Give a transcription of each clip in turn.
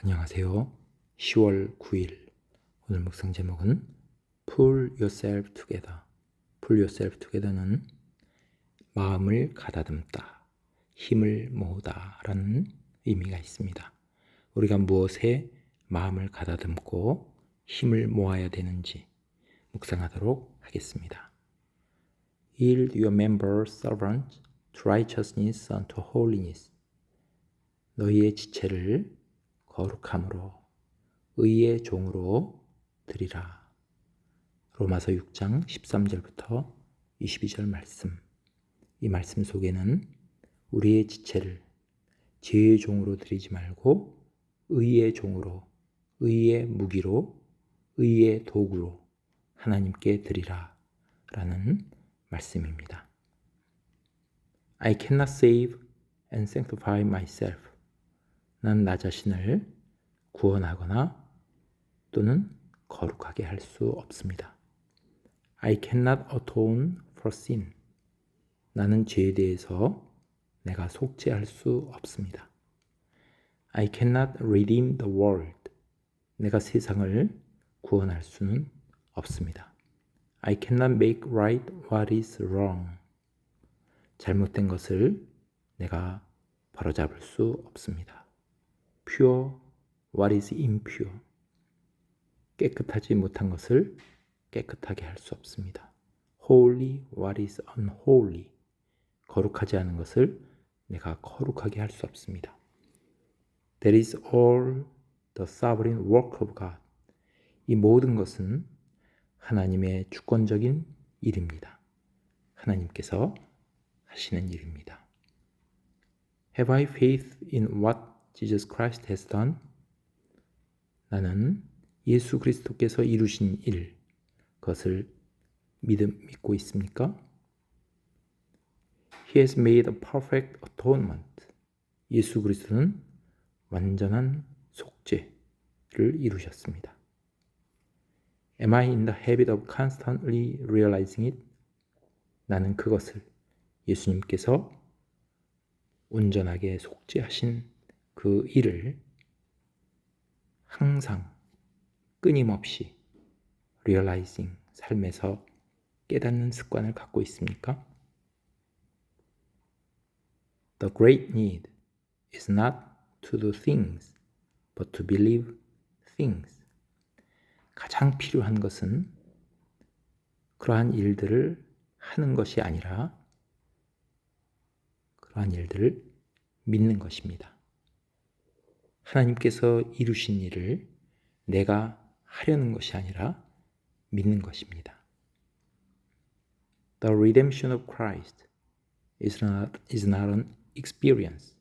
안녕하세요. 10월 9일 오늘 묵상 제목은 Pull yourself together. Pull yourself together는 마음을 가다듬다, 힘을 모으다 라는 의미가 있습니다. 우리가 무엇에 마음을 가다듬고 힘을 모아야 되는지 묵상하도록 하겠습니다. Yield your members servants to righteousness unto holiness. 너희의 지체를 거룩함으로 의의 종으로 드리라. 로마서 6장 13절부터 22절 말씀. 이 말씀 속에는 우리의 지체를 죄의 종으로 드리지 말고 의의 종으로, 의의 무기로, 의의 도구로 하나님께 드리라 라는 말씀입니다. I cannot save and sanctify myself. 난 나 자신을 구원하거나 또는 거룩하게 할 수 없습니다. I cannot atone for sin. 나는 죄에 대해서 내가 속죄할 수 없습니다. I cannot redeem the world. 내가 세상을 구원할 수는 없습니다. I cannot make right what is wrong. 잘못된 것을 내가 바로잡을 수 없습니다. Pure what is impure. 깨끗하지 못한 것을 깨끗하게 할 수 없습니다. Holy what is unholy. 거룩하지 않은 것을 내가 거룩하게 할 수 없습니다. That is all the sovereign work of God. 이 모든 것은 하나님의 주권적인 일입니다. 하나님께서 하시는 일입니다. Have I faith in what Jesus Christ has done? 나는 예수 그리스도께서 이루신 일, 그것을 믿고 있습니까? He has made a perfect atonement. 예수 그리스도는 완전한 속죄를 이루셨습니다. Am I in the habit of constantly realizing it? 나는 그것을 예수님께서 온전하게 속죄하신 그 일을 항상 끊임없이 realizing, 삶에서 깨닫는 습관을 갖고 있습니까? The great need is not to do things, but to believe things. 가장 필요한 것은 그러한 일들을 하는 것이 아니라 그러한 일들을 믿는 것입니다. 하나님께서 이루신 일을 내가 하려는 것이 아니라 믿는 것입니다. The redemption of Christ is not an experience.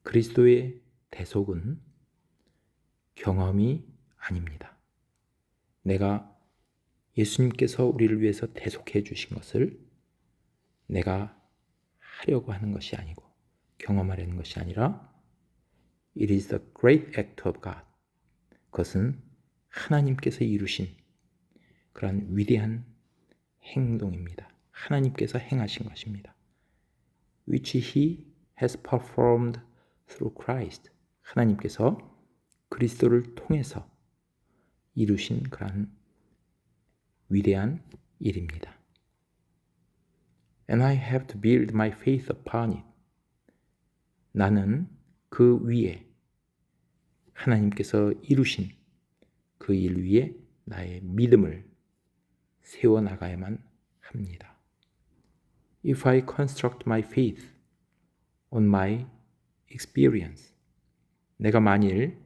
그리스도의 대속은 경험이 아닙니다. 내가 예수님께서 우리를 위해서 대속해 주신 것을 내가 하려고 하는 것이 아니고 경험하려는 것이 아니라 It is the great act of God. 그것은 하나님께서 이루신 그런 위대한 행동입니다. 하나님께서 행하신 것입니다. Which He has performed through Christ. 하나님께서 그리스도를 통해서 이루신 그런 위대한 일입니다. And I have to build my faith upon it. 나는 그 위에 하나님께서 이루신 그 일 위에 나의 믿음을 세워나가야만 합니다. If I construct my faith on my experience, 내가 만일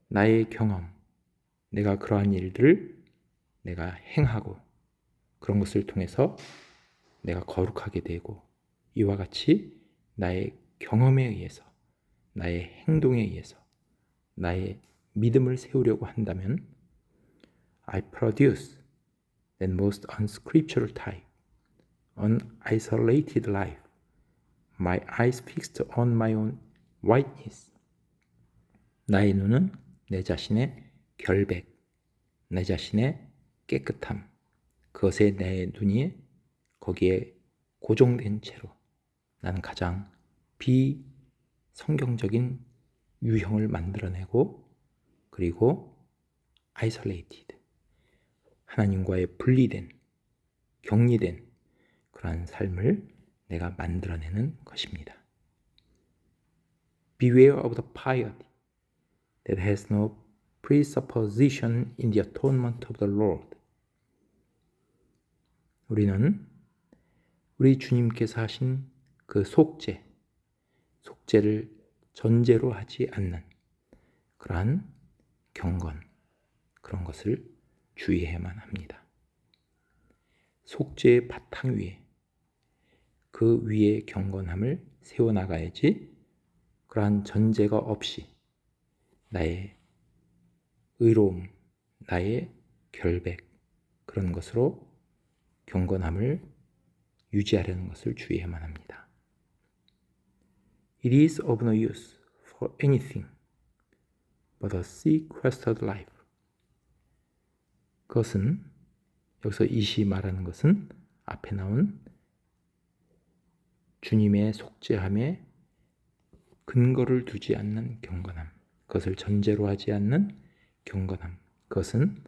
나의 경험, 내가 그러한 일들을 내가 행하고 그런 것을 통해서 내가 거룩하게 되고 이와 같이 나의 경험에 의해서 나의 행동에 의해서 나의 믿음을 세우려고 한다면 I produce the most unscriptural type, an isolated life, my eyes fixed on my own whiteness. 나의 눈은 내 자신의 결백, 내 자신의 깨끗함, 그것에 내 눈이 거기에 고정된 채로 나는 가장 비성경적인 유형을 만들어내고 그리고 isolated, 하나님과의 분리된, 격리된 그러한 삶을 내가 만들어내는 것입니다. Beware of the piety that has no presupposition in the atonement of the Lord. 우리는 우리 주님께서 하신 그 속죄를 전제로 하지 않는 그러한 경건, 그런 것을 주의해야만 합니다. 속죄의 바탕 위에, 그 위에 경건함을 세워나가야지 그러한 전제가 없이 나의 의로움, 나의 결백, 그런 것으로 경건함을 유지하려는 것을 주의해야만 합니다. It is of no use for anything but a sequestered life. 그것은, 여기서 이 시 말하는 것은 앞에 나온 주님의 속죄함에 근거를 두지 않는 경건함, 그것을 전제로 하지 않는 경건함, 그것은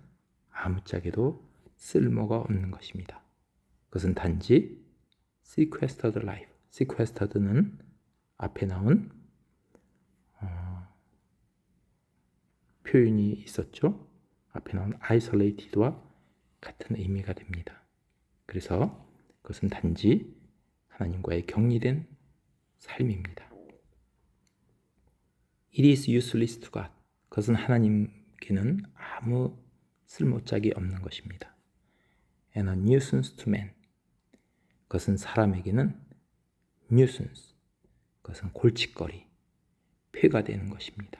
아무짝에도 쓸모가 없는 것입니다. 그것은 단지 sequestered life, sequestered는 앞에 나온 표현이 있었죠. 앞에 나온 isolated와 같은 의미가 됩니다. 그래서 그것은 단지 하나님과의 격리된 삶입니다. It is useless to God. 그것은 하나님께는 아무 쓸모짝이 없는 것입니다. And a nuisance to man. 그것은 사람에게는 nuisance, 그것은 골칫거리, 폐가 되는 것입니다.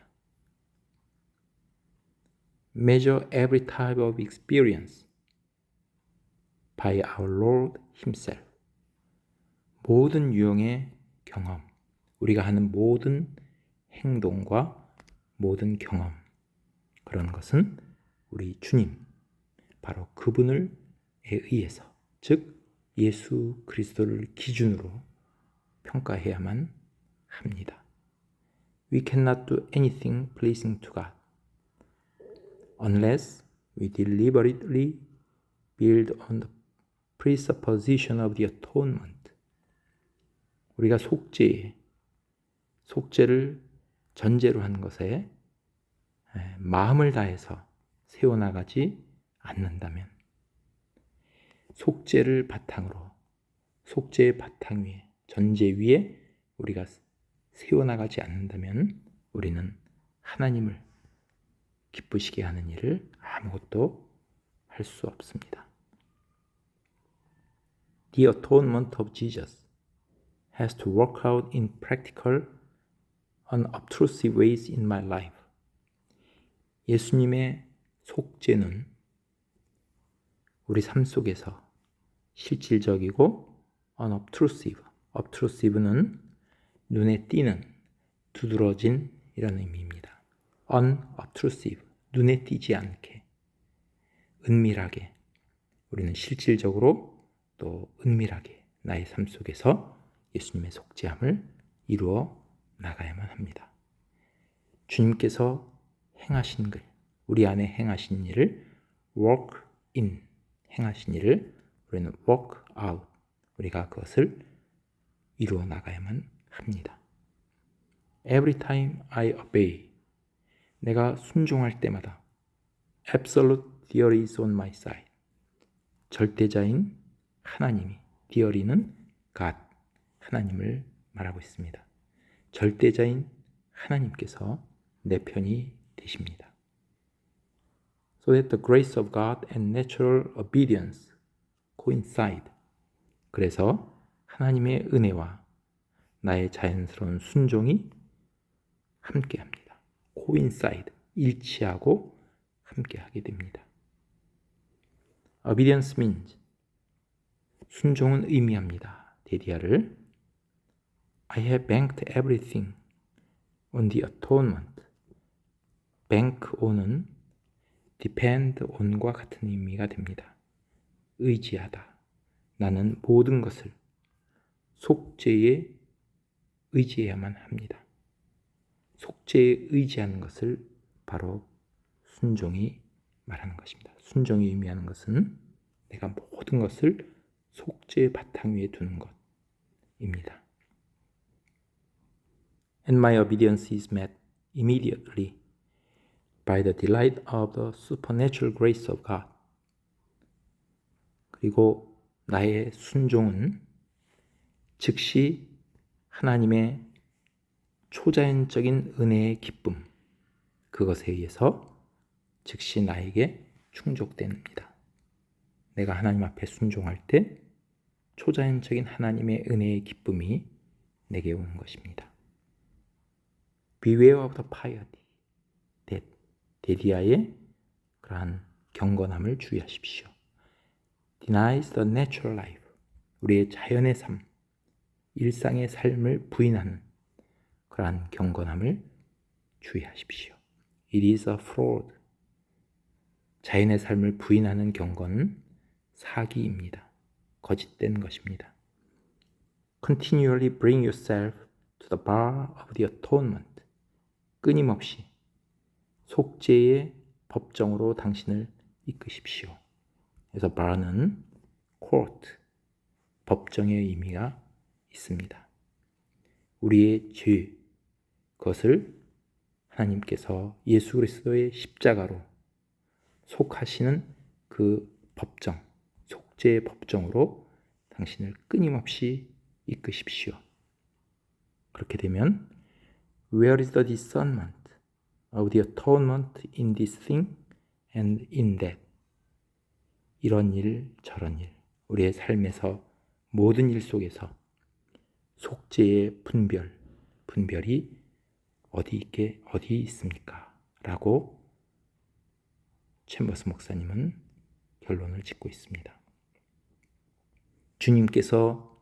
Measure every type of experience by our Lord Himself. 모든 유형의 경험, 우리가 하는 모든 행동과 모든 경험, 그런 것은 우리 주님, 바로 그분을 의해서, 즉 예수 그리스도를 기준으로 평가해야만 합니다. We cannot do anything pleasing to God unless we deliberately build on the presupposition of the atonement. 우리가 속죄를 전제로 한 것에 마음을 다해서 세워나가지 않는다면, 속죄를 바탕으로, 속죄의 바탕 위에, 전제 위에 우리가 세워나가지 않는다면 우리는 하나님을 기쁘시게 하는 일을 아무것도 할 수 없습니다. The atonement of Jesus has to work out in practical, unobtrusive ways in my life. 예수님의 속죄는 우리 삶 속에서 실질적이고 unobtrusive, obtrusive는 눈에 띄는, 두드러진 이라는 의미입니다. unobtrusive, 눈에 띄지 않게, 은밀하게, 우리는 실질적으로 또 은밀하게 나의 삶 속에서 예수님의 속죄함을 이루어 나가야만 합니다. 주님께서 행하신 글, 우리 안에 행하신 일을 work in, 행하신 일을 우리는 work out, 우리가 그것을 이루어 나가야만 합니다. Every time I obey, 내가 순종할 때마다 absolute deity is on my side, 절대자인 하나님이, deity,는 God, 하나님을 말하고 있습니다. 절대자인 하나님께서 내 편이 되십니다. So that the grace of God and natural obedience coincide. 그래서 하나님의 은혜와 나의 자연스러운 순종이 함께합니다. coincide, 일치하고 함께하게 됩니다. Obedience means, 순종은 의미합니다. 데디아를 I have banked everything on the atonement. bank on은 depend on과 같은 의미가 됩니다. 의지하다. 나는 모든 것을 속죄에 의지해야만 합니다. 속죄에 의지하는 것을 바로 순종이 말하는 것입니다. 순종이 의미하는 것은 내가 모든 것을 속죄의 바탕 위에 두는 것입니다. And my obedience is met immediately by the delight of the supernatural grace of God. 그리고 나의 순종은 즉시 하나님의 초자연적인 은혜의 기쁨, 그것에 의해서 즉시 나에게 충족됩니다. 내가 하나님 앞에 순종할 때 초자연적인 하나님의 은혜의 기쁨이 내게 오는 것입니다. Beware of the piety that 데디아의 그러한 경건함을 주의하십시오. Denies the natural life, 우리의 자연의 삶, 일상의 삶을 부인하는 그러한 경건함을 주의하십시오. It is a fraud, 자연의 삶을 부인하는 경건은 사기입니다. 거짓된 것입니다. Continually bring yourself to the bar of the atonement, 끊임없이 속죄의 법정으로 당신을 이끄십시오. 그래서 bar는 court, 법정의 의미가 있습니다. 우리의 죄, 그것을 하나님께서 예수 그리스도의 십자가로 속하시는 그 법정, 속죄의 법정으로 당신을 끊임없이 이끄십시오. 그렇게 되면 Where is the discernment of the atonement in this thing and in that? 이런 일, 저런 일, 우리의 삶에서 모든 일 속에서 속죄의 분별이 어디 있습니까? 라고 챔버스 목사님은 결론을 짓고 있습니다. 주님께서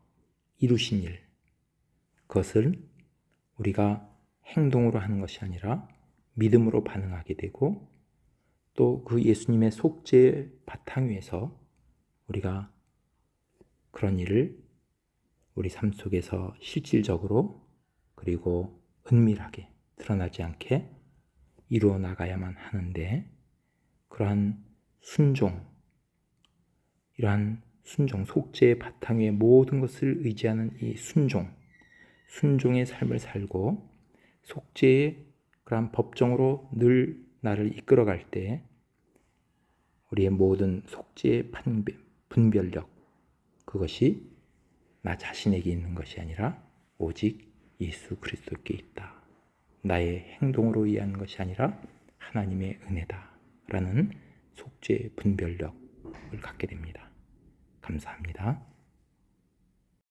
이루신 일, 그것을 우리가 행동으로 하는 것이 아니라 믿음으로 반응하게 되고 또 그 예수님의 속죄의 바탕 위에서 우리가 그런 일을 우리 삶 속에서 실질적으로 그리고 은밀하게 드러나지 않게 이루어 나가야만 하는데 그러한 이러한 순종, 속죄의 바탕 위에 모든 것을 의지하는 이 순종의 삶을 살고 속죄의 그러한 법정으로 늘 나를 이끌어갈 때 우리의 모든 속죄의 분별력, 그것이 나 자신에게 있는 것이 아니라 오직 예수 그리스도께 있다. 나의 행동으로 이해하는 것이 아니라 하나님의 은혜다. 라는 속죄의 분별력을 갖게 됩니다. 감사합니다.